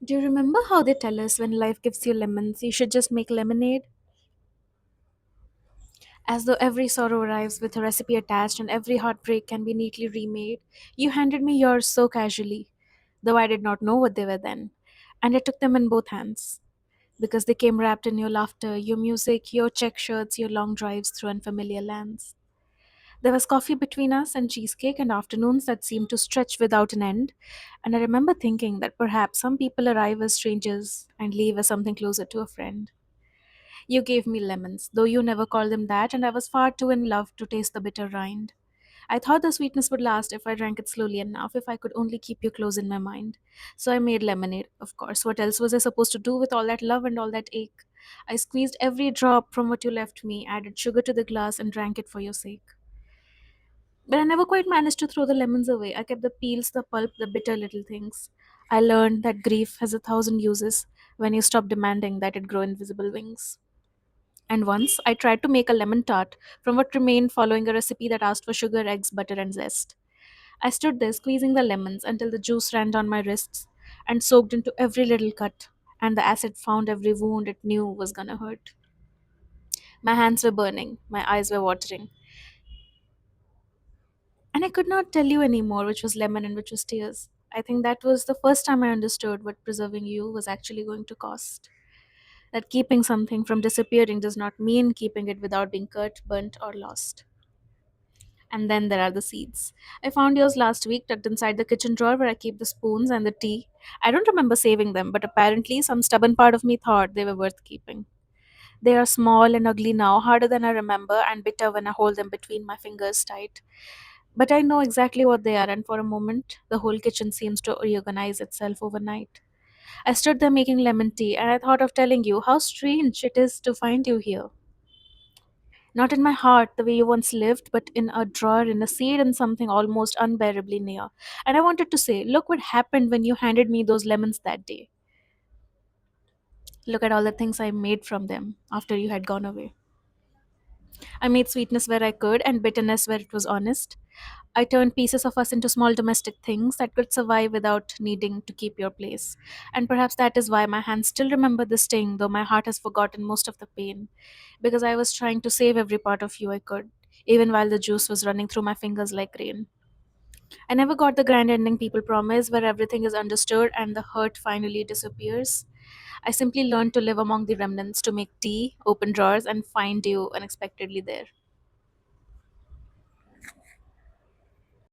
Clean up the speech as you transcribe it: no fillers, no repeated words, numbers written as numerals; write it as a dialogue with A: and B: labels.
A: Do you remember how they tell us when life gives you lemons, you should just make lemonade? As though every sorrow arrives with a recipe attached and every heartbreak can be neatly remade, you handed me yours so casually, though I did not know what they were then. And I took them in both hands, because they came wrapped in your laughter, your music, your check shirts, your long drives through unfamiliar lands. There was coffee between us and cheesecake and afternoons that seemed to stretch without an end, and I remember thinking that perhaps some people arrive as strangers and leave as something closer to a friend. You gave me lemons, though you never called them that, and I was far too in love to taste the bitter rind. I thought the sweetness would last if I drank it slowly enough, if I could only keep you close in my mind. So I made lemonade, of course. What else was I supposed to do with all that love and all that ache? I squeezed every drop from what you left me, added sugar to the glass, and drank it for your sake. But I never quite managed to throw the lemons away. I kept the peels, the pulp, the bitter little things. I learned that grief has 1,000 uses when you stop demanding that it grow invisible wings. And once I tried to make a lemon tart from what remained following a recipe that asked for sugar, eggs, butter, and zest. I stood there squeezing the lemons until the juice ran down my wrists and soaked into every little cut, and the acid found every wound it knew was gonna hurt. My hands were burning, my eyes were watering, and I could not tell you anymore which was lemon and which was tears. I think that was the first time I understood what preserving you was actually going to cost. That keeping something from disappearing does not mean keeping it without being cut, burnt, or lost. And then there are the seeds. I found yours last week tucked inside the kitchen drawer where I keep the spoons and the tea. I don't remember saving them, but apparently some stubborn part of me thought they were worth keeping. They are small and ugly now, harder than I remember, and bitter when I hold them between my fingers tight. But I know exactly what they are, and for a moment, the whole kitchen seems to reorganize itself overnight. I stood there making lemon tea, and I thought of telling you how strange it is to find you here. Not in my heart, the way you once lived, but in a drawer, in a seed, and something almost unbearably near. And I wanted to say, look what happened when you handed me those lemons that day. Look at all the things I made from them after you had gone away. I made sweetness where I could and bitterness where it was honest. I turned pieces of us into small domestic things that could survive without needing to keep your place. And perhaps that is why my hands still remember the sting, though my heart has forgotten most of the pain. Because I was trying to save every part of you I could, even while the juice was running through my fingers like rain. I never got the grand ending people promise, where everything is understood and the hurt finally disappears. I simply learned to live among the remnants, to make tea, open drawers, and find you unexpectedly there.